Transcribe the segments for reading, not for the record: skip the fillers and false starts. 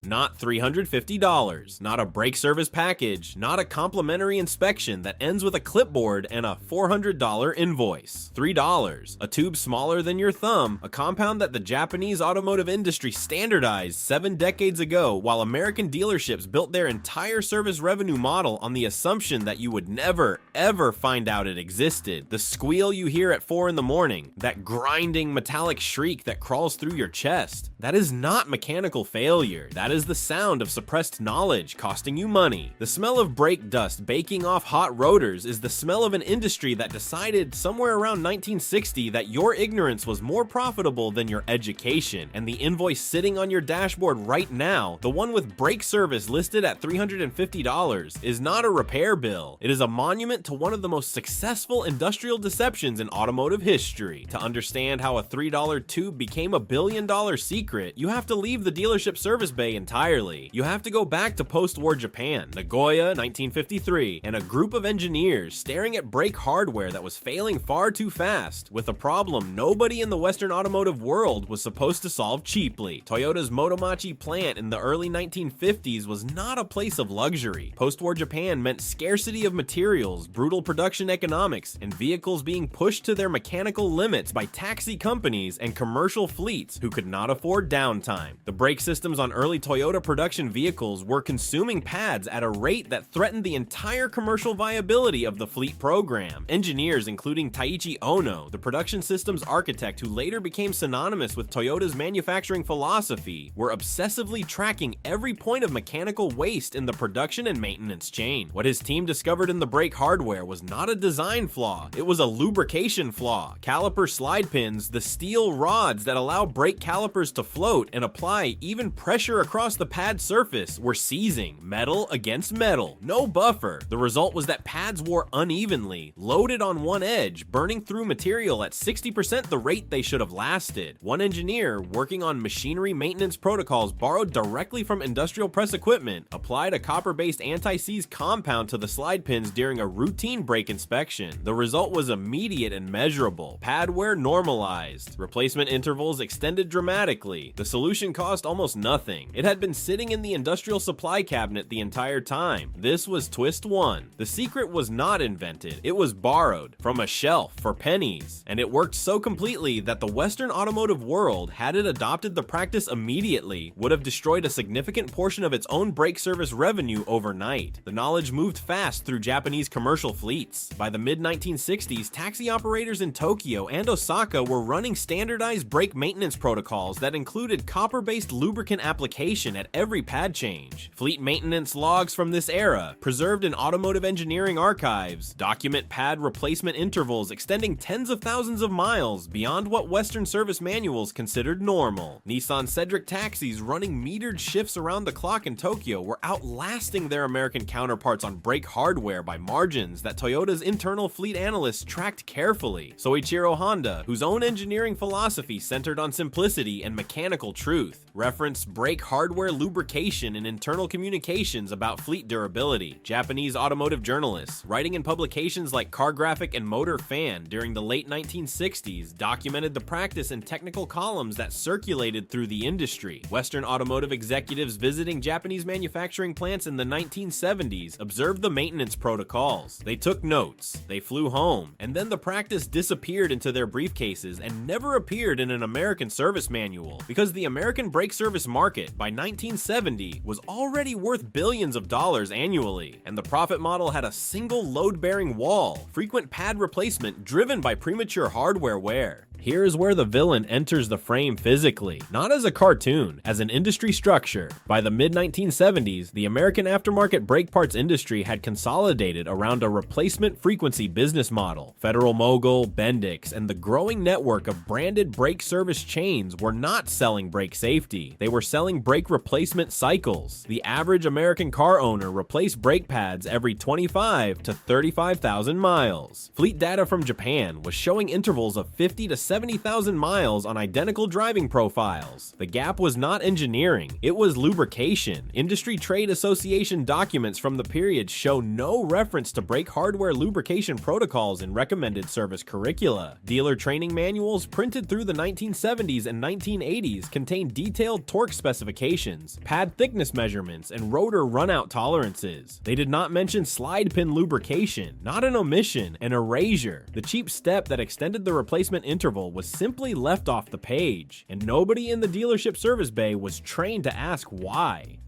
Not $350, not a brake service package, not a complimentary inspection that ends with a clipboard and a $400 invoice. $3, a tube smaller than your thumb, a compound that the Japanese automotive industry standardized 7 decades ago, while American dealerships built their entire service revenue model on the assumption that you would never, ever find out it existed. The squeal you hear at 4 in the morning, that grinding metallic shriek that crawls through your chest, that is not mechanical failure. That is the sound of suppressed knowledge costing you money. The smell of brake dust baking off hot rotors is the smell of an industry that decided somewhere around 1960 that your ignorance was more profitable than your education. And the invoice sitting on your dashboard right now, the one with brake service listed at $350, is not a repair bill. It is a monument to one of the most successful industrial deceptions in automotive history. To understand how a $3 tube became a $1 billion secret, you have to leave the dealership service bay entirely. You have to go back to post-war Japan, Nagoya, 1953, and a group of engineers staring at brake hardware that was failing far too fast, with a problem nobody in the Western automotive world was supposed to solve cheaply. Toyota's Motomachi plant in the early 1950s was not a place of luxury. Post-war Japan meant scarcity of materials, brutal production economics, and vehicles being pushed to their mechanical limits by taxi companies and commercial fleets who could not afford downtime. The brake systems on early Toyota production vehicles were consuming pads at a rate that threatened the entire commercial viability of the fleet program. Engineers, including Taiichi Ono, the production systems architect who later became synonymous with Toyota's manufacturing philosophy, were obsessively tracking every point of mechanical waste in the production and maintenance chain. What his team discovered in the brake hardware was not a design flaw, it was a lubrication flaw. Caliper slide pins, the steel rods that allow brake calipers to float and apply even pressure across the pad surface, were seizing, metal against metal, no buffer. The result was that pads wore unevenly, loaded on one edge, burning through material at 60% the rate they should have lasted. One engineer, working on machinery maintenance protocols borrowed directly from industrial press equipment, applied a copper-based anti-seize compound to the slide pins during a routine brake inspection. The result was immediate and measurable. Pad wear normalized. Replacement intervals extended dramatically. The solution cost almost nothing. It had been sitting in the industrial supply cabinet the entire time. This was twist 1. The secret was not invented. It was borrowed from a shelf for pennies. And it worked so completely that the Western automotive world, had it adopted the practice immediately, would have destroyed a significant portion of its own brake service revenue overnight. The knowledge moved fast through Japanese commercial fleets. By the mid-1960s, taxi operators in Tokyo and Osaka were running standardized brake maintenance protocols that included copper-based lubricant application at every pad change. Fleet maintenance logs from this era, preserved in automotive engineering archives, document pad replacement intervals extending tens of thousands of miles beyond what Western service manuals considered normal. Nissan Cedric taxis running metered shifts around the clock in Tokyo were outlasting their American counterparts on brake hardware by margins that Toyota's internal fleet analysts tracked carefully. Soichiro Honda, whose own engineering philosophy centered on simplicity and mechanical truth, referenced brake hardware lubrication in internal communications about fleet durability. Japanese automotive journalists, writing in publications like Car Graphic and Motor Fan during the late 1960s, documented the practice in technical columns that circulated through the industry. Western automotive executives visiting Japanese manufacturing plants in the 1970s observed the maintenance protocols. They took notes, they flew home, and then the practice disappeared into their briefcases and never appeared in an American service manual, because the American brake service market by 1970 was already worth billions of dollars annually, and the profit model had a single load-bearing wall, frequent pad replacement driven by premature hardware wear. Here is where the villain enters the frame physically, not as a cartoon, as an industry structure. By the mid-1970s, the American aftermarket brake parts industry had consolidated around a replacement frequency business model. Federal Mogul, Bendix, and the growing network of branded brake service chains were not selling brake safety. They were selling brake replacement cycles. The average American car owner replaced brake pads every 25 to 35,000 miles. Fleet data from Japan was showing intervals of 50 to 70,000 miles on identical driving profiles. The gap was not engineering, it was lubrication. Industry Trade Association documents from the period show no reference to brake hardware lubrication protocols in recommended service curricula. Dealer training manuals printed through the 1970s and 1980s contain detailed torque specifications, pad thickness measurements, and rotor runout tolerances. They did not mention slide pin lubrication, not an omission, an erasure. The cheap step that extended the replacement interval was simply left off the page, and nobody in the dealership service bay was trained to ask why.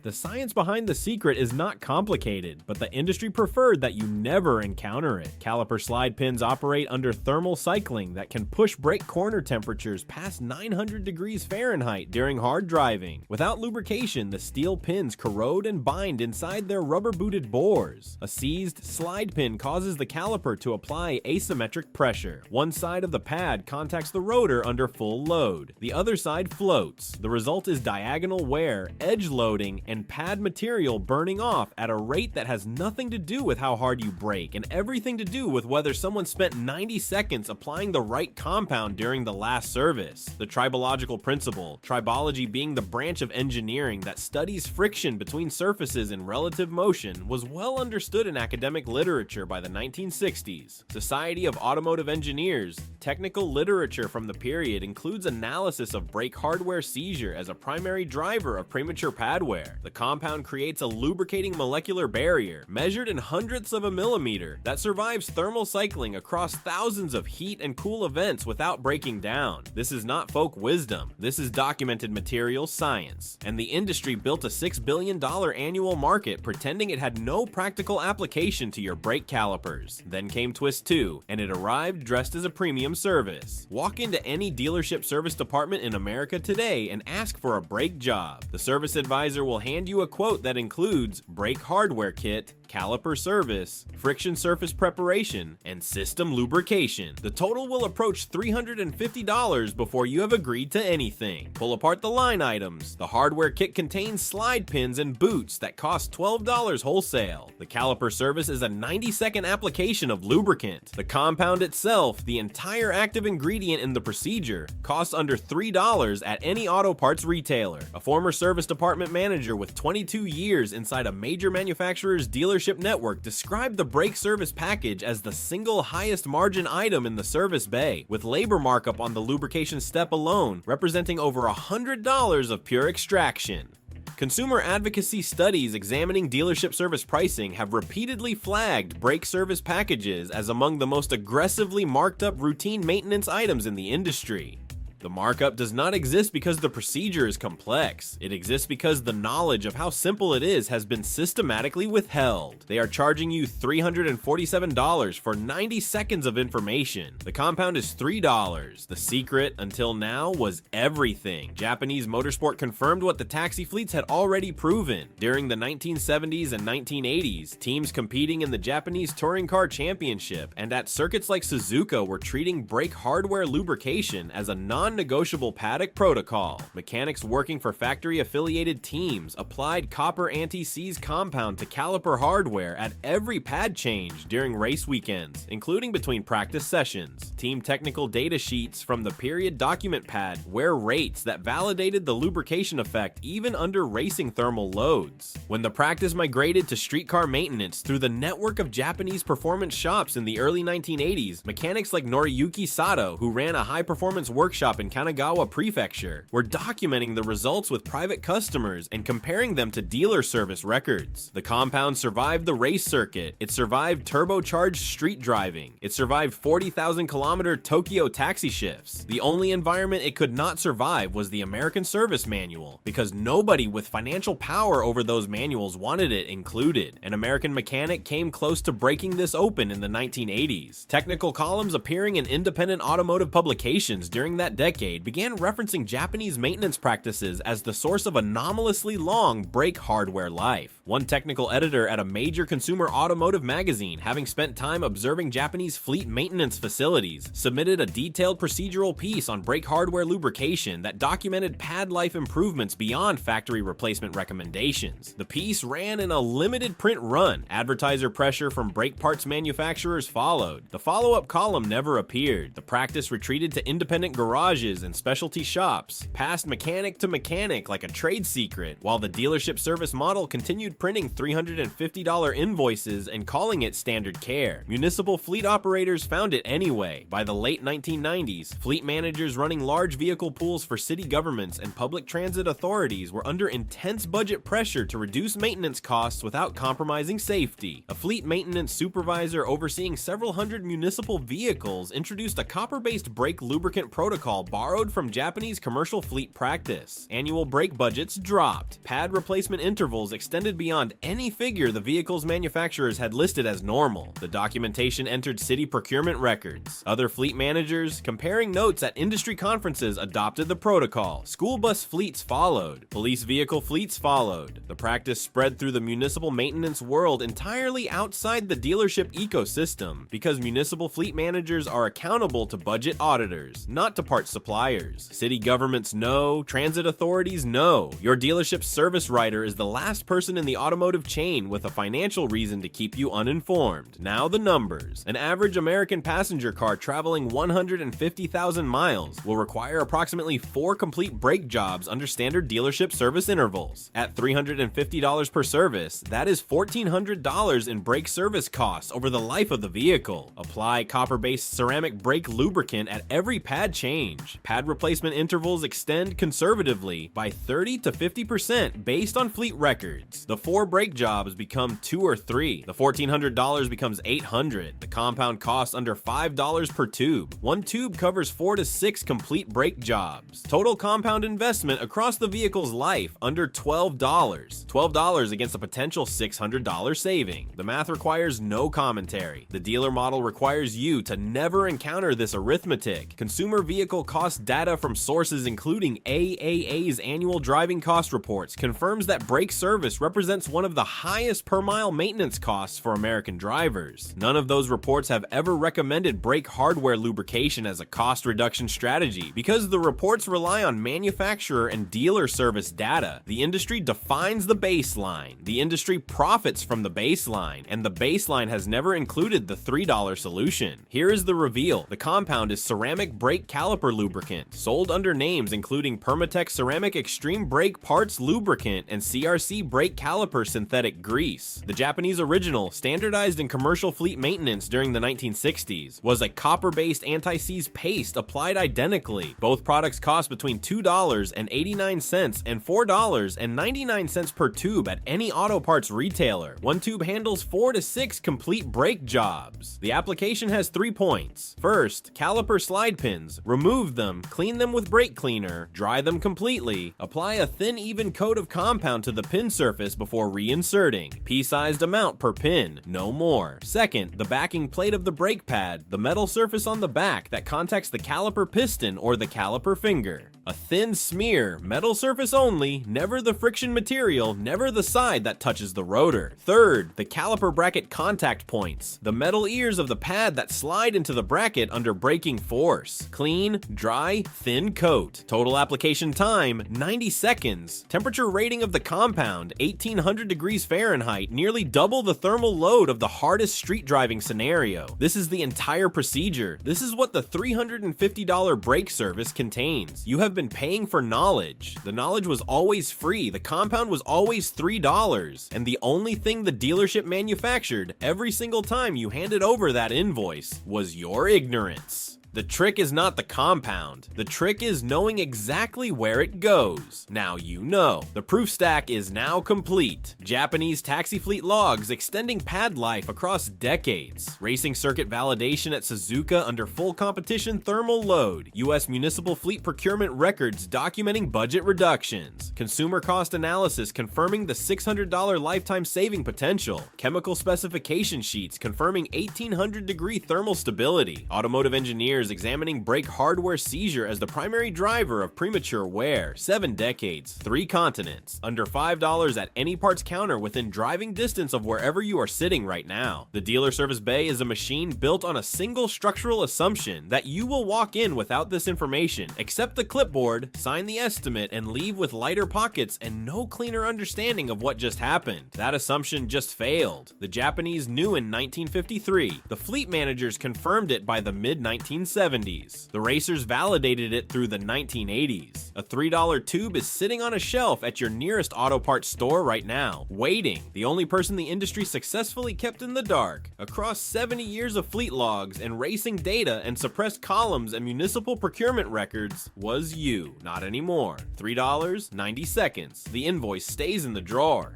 The science behind the secret is not complicated, but the industry preferred that you never encounter it. Caliper slide pins operate under thermal cycling that can push brake corner temperatures past 900 degrees Fahrenheit during hard driving. Without lubrication, the steel pins corrode and bind inside their rubber-booted bores. A seized slide pin causes the caliper to apply asymmetric pressure. One side of the pad contacts the rotor under full load. The other side floats. The result is diagonal wear, edge loading, and pad material burning off at a rate that has nothing to do with how hard you brake and everything to do with whether someone spent 90 seconds applying the right compound during the last service. The tribological principle, tribology being the branch of engineering that studies friction between surfaces in relative motion, was well understood in academic literature by the 1960s. Society of Automotive Engineers technical literature from the period includes analysis of brake hardware seizure as a primary driver of premature pad wear. The compound creates a lubricating molecular barrier, measured in hundredths of a millimeter, that survives thermal cycling across thousands of heat and cool events without breaking down. This is not folk wisdom, this is documented material science. And the industry built a $6 billion annual market pretending it had no practical application to your brake calipers. Then came Twist 2, and it arrived dressed as a premium service. Walk into any dealership service department in America today and ask for a brake job. The service advisor will hand you a quote that includes brake hardware kit, caliper service, friction surface preparation, and system lubrication. The total will approach $350 before you have agreed to anything. Pull apart the line items. The hardware kit contains slide pins and boots that cost $12 wholesale. The caliper service is a 90-second application of lubricant. The compound itself, the entire active ingredient in the procedure, costs under $3 at any auto parts retailer. A former service department manager with 22 years inside a major manufacturer's dealership network described the brake service package as the single highest margin item in the service bay, with labor markup on the lubrication step alone representing over $100 of pure extraction. Consumer advocacy studies examining dealership service pricing have repeatedly flagged brake service packages as among the most aggressively marked up routine maintenance items in the industry. The markup does not exist because the procedure is complex. It exists because the knowledge of how simple it is has been systematically withheld. They are charging you $347 for 90 seconds of information. The compound is $3. The secret, until now, was everything. Japanese motorsport confirmed what the taxi fleets had already proven. During the 1970s and 1980s, teams competing in the Japanese Touring Car Championship and at circuits like Suzuka were treating brake hardware lubrication as a non-negotiable paddock protocol. Mechanics working for factory-affiliated teams applied copper anti-seize compound to caliper hardware at every pad change during race weekends, including between practice sessions. Team technical data sheets from the period document pad wear rates that validated the lubrication effect even under racing thermal loads. When the practice migrated to streetcar maintenance through the network of Japanese performance shops in the early 1980s, mechanics like Noriyuki Sato, who ran a high-performance workshop in Kanagawa Prefecture, were documenting the results with private customers and comparing them to dealer service records. The compound survived the race circuit, it survived turbocharged street driving, it survived 40,000-kilometer Tokyo taxi shifts. The only environment it could not survive was the American Service Manual, because nobody with financial power over those manuals wanted it included. An American mechanic came close to breaking this open in the 1980s. Technical columns appearing in independent automotive publications during that decade decade began referencing Japanese maintenance practices as the source of anomalously long brake hardware life. One technical editor at a major consumer automotive magazine, having spent time observing Japanese fleet maintenance facilities, submitted a detailed procedural piece on brake hardware lubrication that documented pad life improvements beyond factory replacement recommendations. The piece ran in a limited print run. Advertiser pressure from brake parts manufacturers followed. The follow-up column never appeared. The practice retreated to independent garages and specialty shops, passed mechanic to mechanic like a trade secret, while the dealership service model continued printing $350 invoices and calling it standard care. Municipal fleet operators found it anyway. By the late 1990s, fleet managers running large vehicle pools for city governments and public transit authorities were under intense budget pressure to reduce maintenance costs without compromising safety. A fleet maintenance supervisor overseeing several hundred municipal vehicles introduced a copper-based brake lubricant protocol borrowed from Japanese commercial fleet practice. Annual brake budgets dropped. Pad replacement intervals extended beyond any figure the vehicle's manufacturers had listed as normal. The documentation entered city procurement records. Other fleet managers, comparing notes at industry conferences, adopted the protocol. School bus fleets followed. Police vehicle fleets followed. The practice spread through the municipal maintenance world entirely outside the dealership ecosystem, because municipal fleet managers are accountable to budget auditors, not to parts suppliers. City governments know, transit authorities know. Your dealership's service writer is the last person in the automotive chain with a financial reason to keep you uninformed. Now the numbers. An average American passenger car traveling 150,000 miles will require approximately 4 complete brake jobs under standard dealership service intervals. At $350 per service, that is $1,400 in brake service costs over the life of the vehicle. Apply copper-based ceramic brake lubricant at every pad change. Pad replacement intervals extend conservatively by 30 to 50% based on fleet records. The 4 brake jobs become 2 or 3. The $1,400 becomes $800. The compound costs under $5 per tube. One tube covers 4 to 6 complete brake jobs. Total compound investment across the vehicle's life under $12. $12 against a potential $600 saving. The math requires no commentary. The dealer model requires you to never encounter this arithmetic. Consumer vehicle cost data from sources including AAA's annual driving cost reports confirms that brake service represents one of the highest per mile maintenance costs for American drivers. None of those reports have ever recommended brake hardware lubrication as a cost reduction strategy because the reports rely on manufacturer and dealer service data. The industry defines the baseline. The industry profits from the baseline, and the baseline has never included the $3 solution. Here is the reveal. The compound is ceramic brake caliper lubricant, sold under names including Permatex Ceramic Extreme Brake Parts Lubricant and CRC Brake Caliper Synthetic Grease. The Japanese original, standardized in commercial fleet maintenance during the 1960s, was a copper-based anti-seize paste applied identically. Both products cost between $2.89 and $4.99 per tube at any auto parts retailer. One tube handles 4 to 6 complete brake jobs. The application has 3 points. First, caliper slide pins. Remove them, clean them with brake cleaner, dry them completely, apply a thin even coat of compound to the pin surface before reinserting. Pea-sized amount per pin, no more. Second, the backing plate of the brake pad, the metal surface on the back that contacts the caliper piston or the caliper finger. A thin smear, metal surface only, never the friction material, never the side that touches the rotor. Third, the caliper bracket contact points, the metal ears of the pad that slide into the bracket under braking force. Clean, dry, thin coat. Total application time, 90 seconds. Temperature rating of the compound, 1800 degrees Fahrenheit, nearly double the thermal load of the hardest street driving scenario. This is the entire procedure. This is what the $350 brake service contains. You have been paying for knowledge. The knowledge was always free. The compound was always $3. And the only thing the dealership manufactured every single time you handed over that invoice was your ignorance. The trick is not the compound. The trick is knowing exactly where it goes. Now you know. The proof stack is now complete. Japanese taxi fleet logs extending pad life across decades. Racing circuit validation at Suzuka under full competition thermal load. US municipal fleet procurement records documenting budget reductions. Consumer cost analysis confirming the $600 lifetime saving potential. Chemical specification sheets confirming 1800 degree thermal stability. Automotive engineers engineers examining brake hardware seizure as the primary driver of premature wear. 7 decades, 3 continents, under $5 at any parts counter within driving distance of wherever you are sitting right now. The dealer service bay is a machine built on a single structural assumption that you will walk in without this information, accept the clipboard, sign the estimate, and leave with lighter pockets and no cleaner understanding of what just happened. That assumption just failed. The Japanese knew in 1953. The fleet managers confirmed it by the mid-1970s. The racers validated it through the 1980s. A $3 tube is sitting on a shelf at your nearest auto parts store right now, waiting. The only person the industry successfully kept in the dark. Across 70 years of fleet logs and racing data and suppressed columns and municipal procurement records was you. Not anymore. $3, 90 seconds. The invoice stays in the drawer.